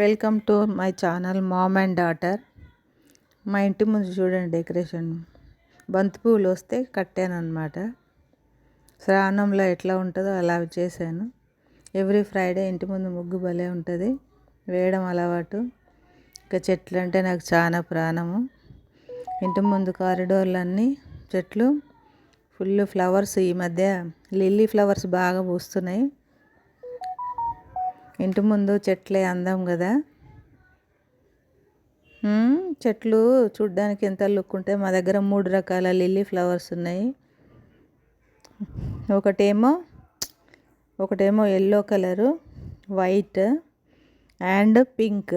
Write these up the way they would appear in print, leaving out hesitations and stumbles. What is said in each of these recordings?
Welcome to my channel mom and daughter. మా ఇంటి ముందు చూడండి డెకరేషన్. బంతి పువ్వులు వస్తే కట్టాను అనమాట. శ్రావణంలో ఎట్లా ఉంటుందో అలా చేశాను. ఎవ్రీ ఫ్రైడే ఇంటి ముందు ముగ్గు భలే ఉంటుంది, వేయడం అలవాటు. ఇంకా చెట్లు అంటే నాకు చాలా ప్రాణము. ఇంటి ముందు కారిడోర్లన్నీ చెట్లు, ఫుల్ ఫ్లవర్స్. ఈ మధ్య లిల్లీ ఫ్లవర్స్ బాగా పూస్తున్నాయి. ఇంటి ముందు చెట్లే అందం కదా. చెట్లు చూడ్డానికి ఎంత లుక్ ఉంటాయి. మా దగ్గర 3 రకాల లిల్లీ ఫ్లవర్స్ ఉన్నాయి. ఒకటేమో yellow colour, white and pink.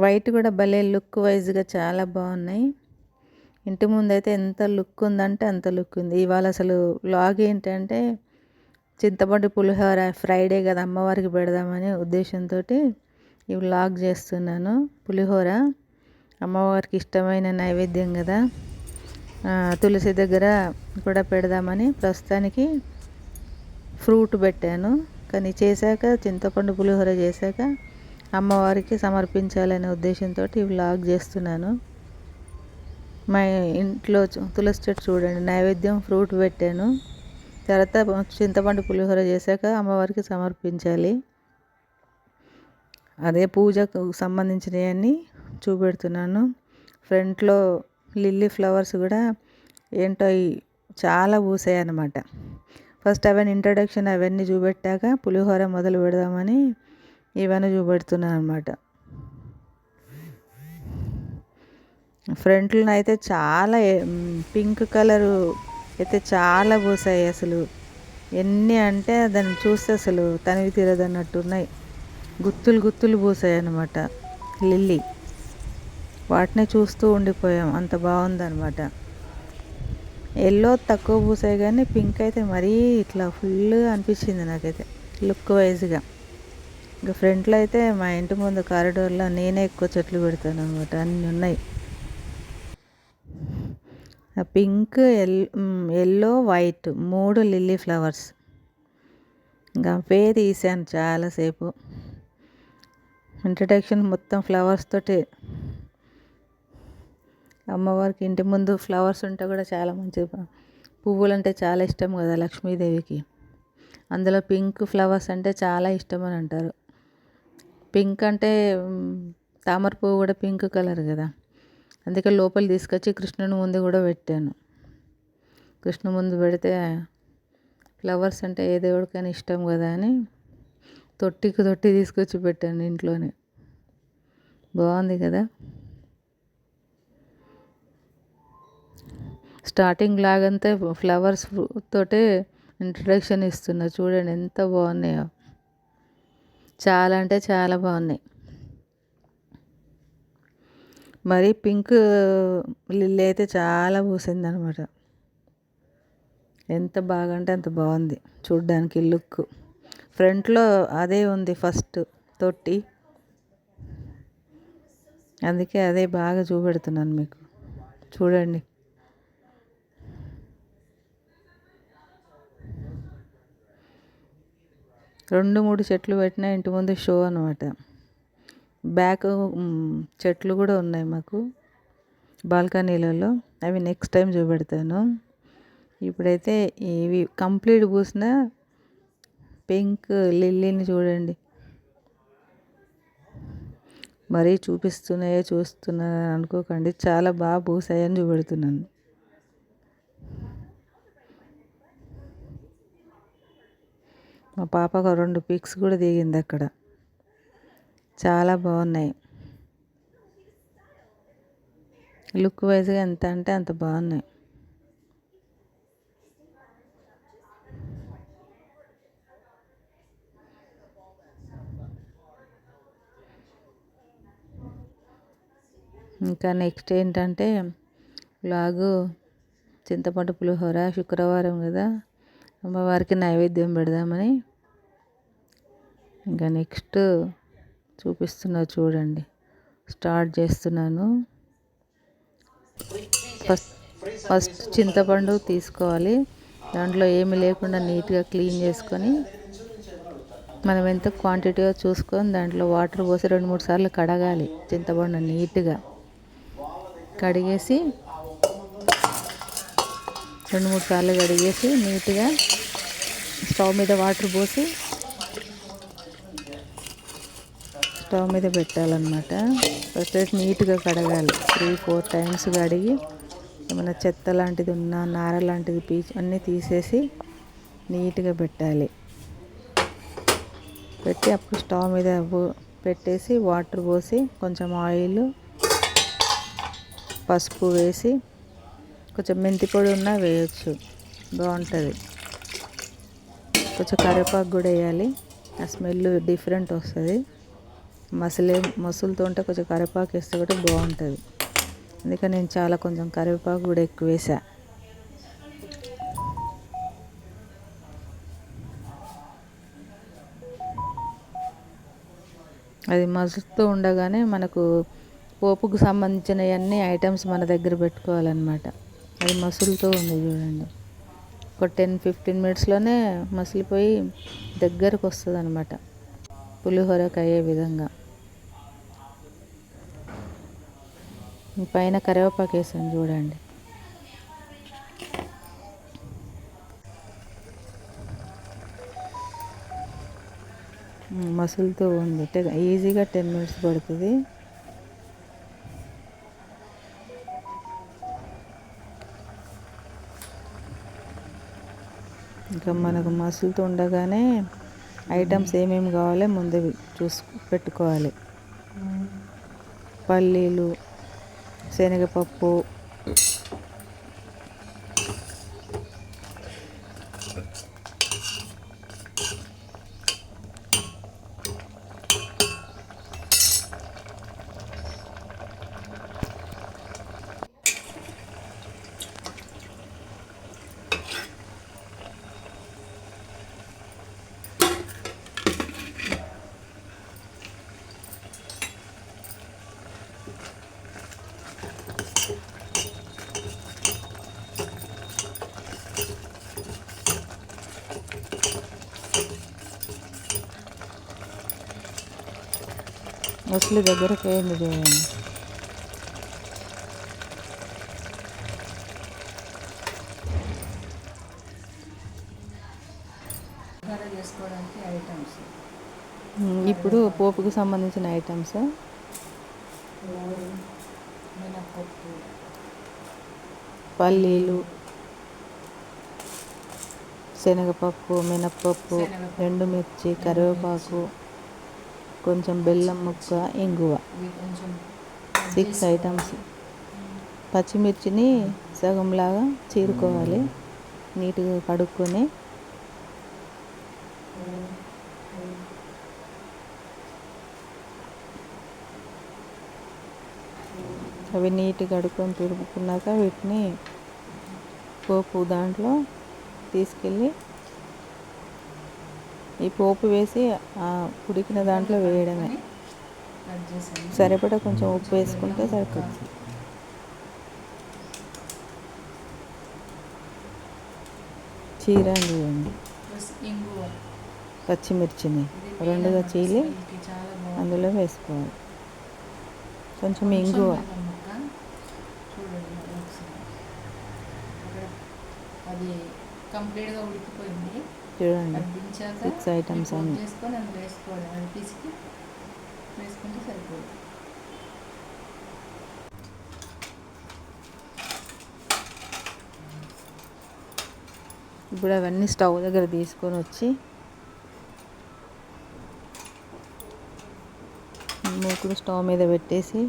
White కూడా భలే లుక్ వైజ్గా చాలా బాగున్నాయి. ఇంటి ముందు అయితే ఎంత లుక్ ఉందంటే అంత లుక్ ఉంది. ఇవాళ అసలు వ్లాగ్ ఏంటంటే చింతపండు పులిహోర, ఫ్రైడే కదా అమ్మవారికి పెడదామనే ఉద్దేశంతో ఈ వ్లాగ్ చేస్తున్నాను. పులిహోర అమ్మవారికి ఇష్టమైన నైవేద్యం కదా, తులసి దగ్గర కూడా పెడదామని ప్రస్తుతానికి ఫ్రూట్ పెట్టాను. కానీ చేశాక చింతపండు పులిహోర చేశాక అమ్మవారికి సమర్పించాలనే ఉద్దేశంతో ఈ వ్లాగ్ చేస్తున్నాను. మా ఇంట్లో తులసి చెట్టు చూడండి, నైవేద్యం ఫ్రూట్ పెట్టాను. తర్వాత చింతపండు పులిహోర చేశాక అమ్మవారికి సమర్పించాలి. అదే పూజకు సంబంధించినవన్నీ చూపెడుతున్నాను. ఫ్రంట్లో లిల్లీ ఫ్లవర్స్ కూడా ఏంటో చాలా పూసాయి అన్నమాట. ఫస్ట్ అవన్నీ ఇంట్రడక్షన్ అవన్నీ చూపెట్టాక పులిహోర మొదలు పెడదామని ఇవన్నీ చూపెడుతున్నాను అనమాట. ఫ్రంట్లో అయితే చాలా పింక్ కలరు అయితే చాలా పూసాయి. అసలు ఎన్ని అంటే దాన్ని చూస్తే అసలు తనివి తీరదన్నట్టున్నాయి. గుత్తులు పూసాయి అన్నమాట లిల్లీ. వాటిని చూస్తూ ఉండిపోయాం, అంత బాగుందన్నమాట. ఎల్లో తక్కువ పూసాయి కానీ పింక్ అయితే మరీ ఇట్లా ఫుల్గా అనిపించింది నాకైతే లుక్ వైజ్గా. ఇంకా ఫ్రంట్లో అయితే మా ఇంటి ముందు కారిడోర్లో నేనే ఎక్కువ చెట్లు పెడతాను అనమాట. అన్నీ ఉన్నాయి. Pink, yellow, white 3 lily flowers. ఇంకా అవే తీసాను చాలాసేపు. ఇంట్రడక్షన్ మొత్తం ఫ్లవర్స్ తోటి. అమ్మవారికి ఇంటి ముందు ఫ్లవర్స్ ఉంటే కూడా చాలా మంచిది. పువ్వులు అంటే చాలా ఇష్టం కదా లక్ష్మీదేవికి. అందులో పింక్ ఫ్లవర్స్ అంటే చాలా ఇష్టం అని అంటారు. పింక్ అంటే తామర పువ్వు కూడా పింక్ కలర్ కదా. అందుకే లోపల తీసుకొచ్చి కృష్ణుని ముందు కూడా పెట్టాను. కృష్ణ ముందు పెడితే ఫ్లవర్స్ అంటే ఏ దేవుడికైనా ఇష్టం కదా అని తొట్టి తీసుకొచ్చి పెట్టాను ఇంట్లోనే. బాగుంది కదా. స్టార్టింగ్ లాగంతా ఫ్లవర్స్ తోటే ఇంట్రడక్షన్ ఇస్తున్నా. చూడండి ఎంత బాగున్నాయో. చాలా అంటే చాలా బాగున్నాయి. మరి పింక్ లిల్లీ అయితే చాలా పూసింది అనమాట. ఎంత బాగా అంటే అంత బాగుంది చూడ్డానికి లుక్. ఫ్రంట్లో అదే ఉంది ఫస్ట్ తొట్టి, అందుకే అదే బాగా చూపెడుతున్నాను మీకు. చూడండి. రెండు మూడు చెట్లు పెట్టినా ఇంటి ముందు షో అనమాట. బ్యాక్ చెట్లు కూడా ఉన్నాయి మాకు బాల్కనీలలో. అవి నెక్స్ట్ టైం చూపెడతాను. ఇప్పుడైతే ఇవి కంప్లీట్ పూసిన పింక్ లిల్లీని చూడండి. మరీ చూస్తున్నాను అనుకోకండి, చాలా బాగా పూసాయని చూపెడుతున్నాను. మా పాప ఒక 2 పిక్స్ కూడా దిగింది అక్కడ. చాలా బాగున్నాయి. లుక్ వైజ్గా ఎంత అంటే అంత బాగున్నాయి. ఇంకా నెక్స్ట్ ఏంటంటే వ్లాగు చింతపండు పులిహోర. శుక్రవారం కదా, అమ్మవారికి నైవేద్యం పెడదామని ఇంకా నెక్స్ట్ చూపిస్తున్నా చూడండి. స్టార్ట్ చేస్తున్నాను. ఫస్ట్ చింతపండు తీసుకోవాలి. దాంట్లో ఏమి లేకుండా నీట్గా క్లీన్ చేసుకొని మనం ఎంత క్వాంటిటీయో చూసుకొని దాంట్లో వాటర్ పోసి 2-3 సార్లు కడగాలి. చింతపండు నీట్గా కడిగేసి 2-3 సార్లు కడిగేసి నీట్గా స్టవ్ మీద వాటర్ పోసి స్టవ్ మీద పెట్టాలన్నమాట. ఫస్ట్ నీట్గా కడగాలి. 3-4 టైమ్స్ కడిగి ఏమైనా చెత్త లాంటిది ఉన్నా నార లాంటిది పీచు అన్నీ తీసేసి నీట్గా పెట్టాలి. పెట్టి అప్పుడు స్టవ్ మీద పెట్టేసి వాటర్ పోసి కొంచెం ఆయిల్, పసుపు వేసి కొంచెం మెంతి పొడి ఉన్నా వేయచ్చు, బాగుంటుంది. కొంచెం కరివేపాకు కూడా వేయాలి, ఆ స్మెల్ డిఫరెంట్ వస్తుంది. మసులుతూ ఉంటే కొంచెం కరివేపాకు వేస్తే కూడా బాగుంటుంది. అందుకని నేను చాలా కొంచెం కరివేపాకు కూడా ఎక్కువ వేసా. అది మసులుతూ ఉండగానే మనకు పోపుకు సంబంధించిన అన్ని ఐటమ్స్ మన దగ్గర పెట్టుకోవాలన్నమాట. అది మసులుతూ ఉంది చూడండి. ఒక 10-15 మినిట్స్లోనే మసిలిపోయి దగ్గరకు వస్తుంది అన్నమాట, పులిహోరకు అయ్యే విధంగా. పైన కరివేపాకు వేసాను చూడండి. మసులుతూ ఉంది. ఈజీగా 10 మినిట్స్ పడుతుంది. ఇంకా మనకు మసులుతూ ఉండగానే ఐటమ్స్ ఏమేమి కావాలో ముందు పెట్టుకోవాలి. పల్లీలు, శనగపప్పు, మసలి దగ్గరకు అయింది చూడండి. ఇప్పుడు పోపుకు సంబంధించిన ఐటమ్స్ పల్లీలు, శనగపప్పు, మినప్పప్పు, ఎండుమిర్చి, కరివేపాకు, కొంచెం బెల్లం ముక్క, ఇంగువ, 6 ఐటమ్స్. పచ్చిమిర్చిని సగంలాగా చీరుకోవాలి, నీట్గా కడుక్కొని. అవి నీట్గా కడుక్కొని తురుముకున్నాక వీటిని పోపు దాంట్లో తీసుకెళ్ళి ఈ పోపు వేసి ఉడికిన దాంట్లో వేయడమే. సరిపడా కొంచెం ఉప్పు వేసుకుంటే సరిపోతుంది. చీరండి పచ్చిమిర్చిని 2గా చీలి అందులో వేసుకోవాలి. కొంచెం ఇంగువ, అది కంప్లీట్గా ఉడికిపోయింది చూడండి. 6 ఐటమ్స్ అన్నీ వేసుకొని అందులో వేసుకోవాలి. అది పిసికి వేసుకుంటే సరిపోతుంది. ఇప్పుడు అవన్నీ స్టవ్ దగ్గర తీసుకొని వచ్చి మూకుడు స్టవ్ మీద పెట్టేసి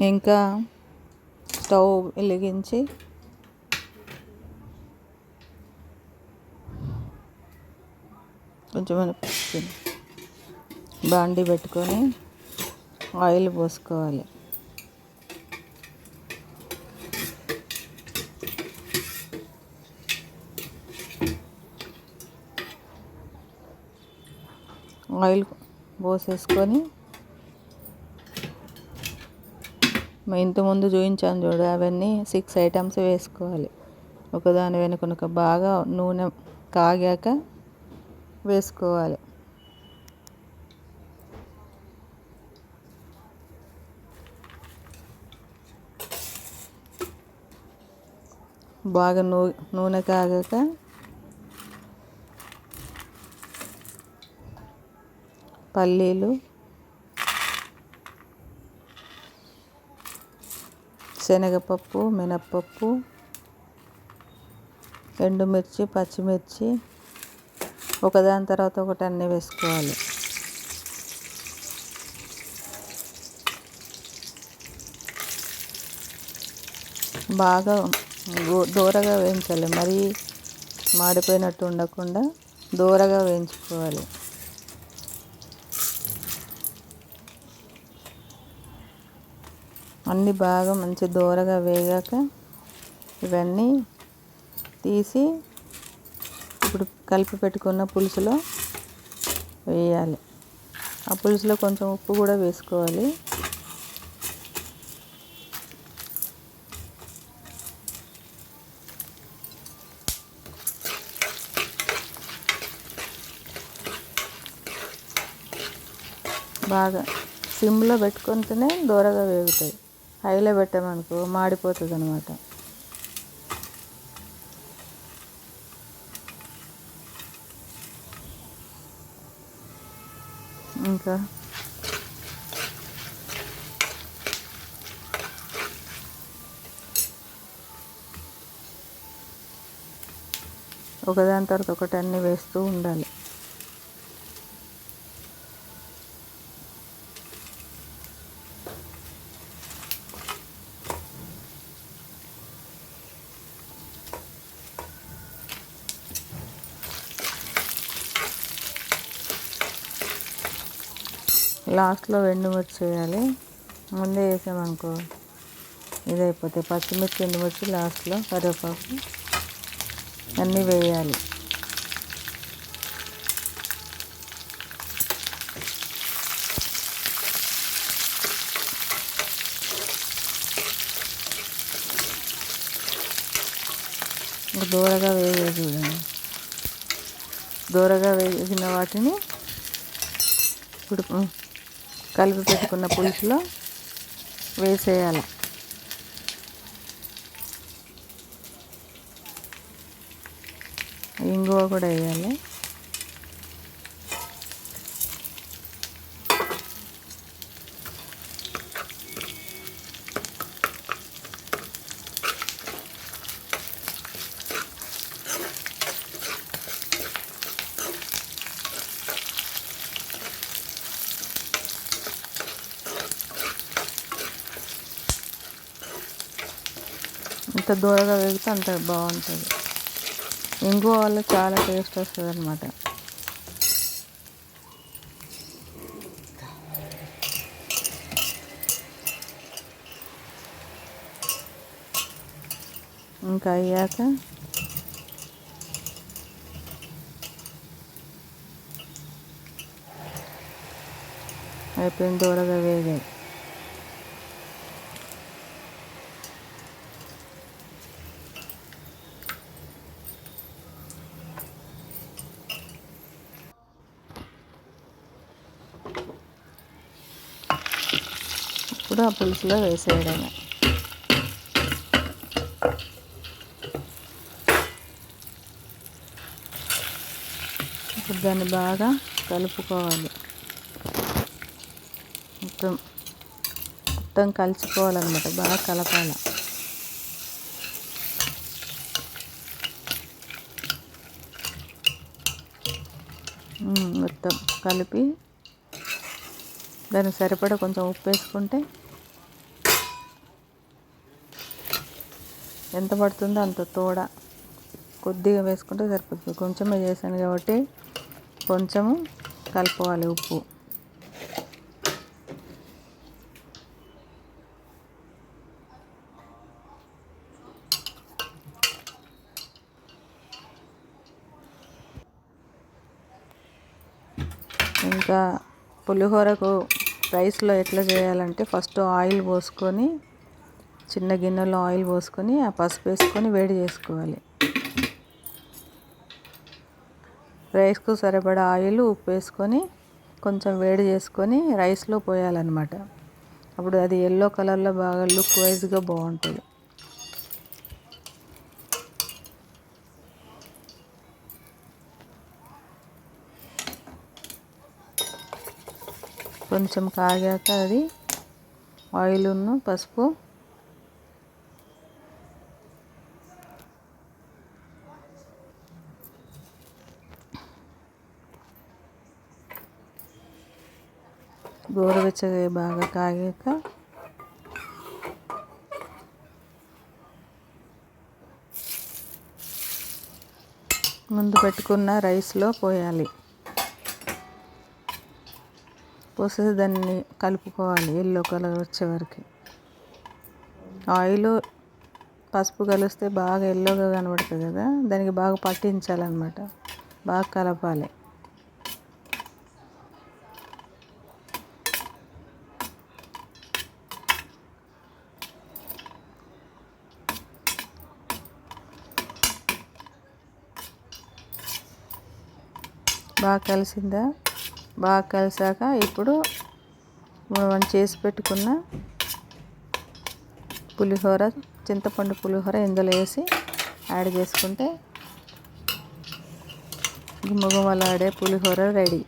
ఇంకా స్టవ్ వెలిగించి కొంచెం బాండి పెట్టుకొని ఆయిల్ పోసుకోవాలి. ఆయిల్ పోసేసుకొని ఇంతకుముందు చూపించాను చూడు, అవన్నీ 6 ఐటమ్స్ వేసుకోవాలి. ఒకదాని వెనుకొనక బాగా నూనె కాగాక వేసుకోవాలి. బాగా నూనె కాగాక పల్లీలు, శనగపప్పు, మినప్పప్పు, ఎండుమిర్చి, పచ్చిమిర్చి ఒకదాని తర్వాత ఒకటి అన్నీ వేసుకోవాలి. బాగా దూరగా వేయించాలి, మరీ మాడిపోయినట్టు ఉండకుండా దూరగా వేయించుకోవాలి. అన్నీ బాగా మంచి దూరగా వేగాక ఇవన్నీ తీసి ఇప్పుడు కలిపి పెట్టుకున్న పులుసులో వేయాలి. ఆ పులుసులో కొంచెం ఉప్పు కూడా వేసుకోవాలి. బాగా సిమ్లో పెట్టుకుంటేనే దూరగా వేగుతాయి. హైలో పెట్టామనుకో మాడిపోతుంది అన్నమాట. ఇంకా ఒకదాని తర్వాత ఒకటి అన్నీ వేస్తూ ఉండాలి. లాస్ట్లో ఎండుమిర్చి వేయాలి. ముందే వేసామనుకో ఇదైపోతాయి. పచ్చిమిర్చి, ఎండుమిర్చి లాస్ట్లో, కరివేపాకు అన్నీ వేయాలి. దూరగా వేయాలి చూడండి. దూరగా వేగిన వాటిని ఇప్పుడు కలిపి పెట్టుకున్న పులుసులో వేసేయాలి. ఇంగువ కూడా వేయాలి. ఎంత దూరగా వేగితే అంత బాగుంటుంది. ఇంగువ వల్ల చాలా టేస్ట్ వస్తుంది అన్నమాట. ఇంకా అయ్యాక అయిపోయింది, దూరగా వేగాయి. ఇప్పుడు ఆ పులుసులో వేసేయడమే. ఇప్పుడు దాన్ని బాగా కలుపుకోవాలి. మొత్తం కలిసిపోవాలన్నమాట. బాగా కలపాలి. మొత్తం కలిపి దానికి సరిపడా కొంచెం ఉప్పు వేసుకుంటే ఎంత పడుతుందో అంత తోడ కొద్దిగా వేసుకుంటే సరిపోతుంది. కొంచెమే చేశాను కాబట్టి కొంచెము కలుపుకోవాలి ఉప్పు. ఇంకా పులిహోరకు రైస్లో ఎట్లా చేయాలంటే ఫస్ట్ ఆయిల్ పోసుకొని, చిన్న గిన్నెలో ఆయిల్ పోసుకొని ఆ పసుపు వేసుకొని వేడి చేసుకోవాలి. రైస్కు సరిపడా ఆయిల్, ఉప్పు వేసుకొని కొంచెం వేడి చేసుకొని రైస్లో పోయాలన్నమాట. అప్పుడు అది ఎల్లో కలర్లో బాగా లుక్ వైజ్గా బాగుంటుంది. కొంచెం కాగాక అది ఆయిల్ను పసుపు గోరువెచ్చగా బాగా కాగాక ముందు పెట్టుకున్న రైస్లో పోయాలి. పోసేసి దాన్ని కలుపుకోవాలి ఎల్లో కలర్ వచ్చే వరకు. ఆయిల్ పసుపు కలిస్తే బాగా ఎల్లోగా కనబడుతుంది కదా, దానికి బాగా పట్టించాలన్నమాట. బాగా కలపాలి. బాగా కలిసిందా? బాగా కలిసాక ఇప్పుడు మనం చేసి పెట్టుకున్న పులిహోర, చింతపండు పులిహోర ఇందులో వేసి యాడ్ చేసుకుంటే గుమగుమలాడే పులిహోర రెడీ.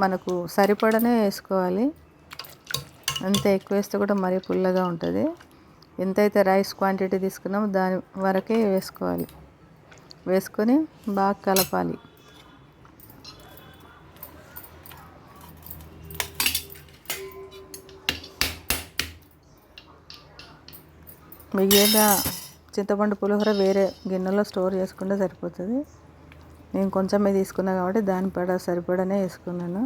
మనకు సరిపడనే వేసుకోవాలి, అంత ఎక్కువ వేస్తే కూడా మరీ పుల్లగా ఉంటుంది. ఎంతైతే రైస్ క్వాంటిటీ తీసుకున్నామో దాని వరకే వేసుకోవాలి. వేసుకొని బాగా కలపాలి. మిగిలిన చింతపండు పులిహోర వేరే గిన్నెలో స్టోర్ చేసుకుంటే సరిపోతుంది. నేను కొంచెమే తీసుకున్నాను కాబట్టి దాని సరిపడానే వేసుకున్నాను.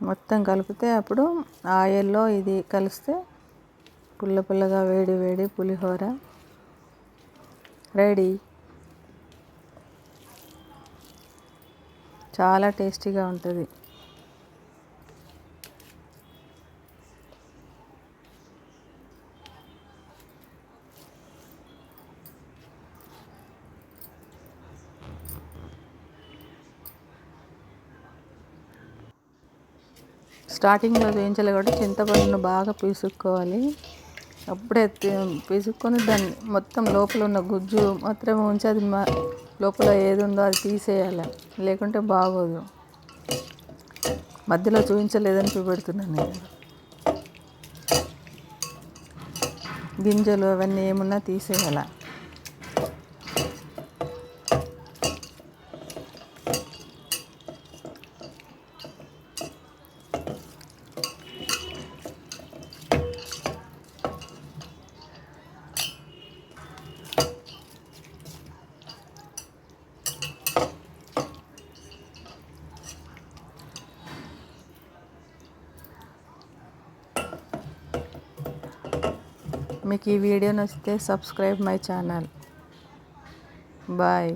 మొత్తం కలిపితే అప్పుడు ఆయిల్లో ఇది కలిస్తే పుల్ల పుల్లగా వేడి వేడి పులిహోర రెడీ. చాలా టేస్టీగా ఉంటుంది. స్టార్టింగ్లో వేయించాలి కాబట్టి చింతపండును బాగా పీసుక్కోవాలి. అప్పుడే పీసుక్కొని దాన్ని మొత్తం లోపల ఉన్న గుజ్జు మాత్రమే ఉంచి అది లోపల ఏది ఉందో అది తీసేయాలి, లేకుంటే బాగోదు. మధ్యలో చూపించలేదని చూపెడుతున్నాను నేను. గింజలు అవన్నీ ఏమున్నా తీసేయాలి. మీకు ఈ వీడియో నచ్చితే సబ్స్క్రైబ్ మై ఛానల్. బాయ్.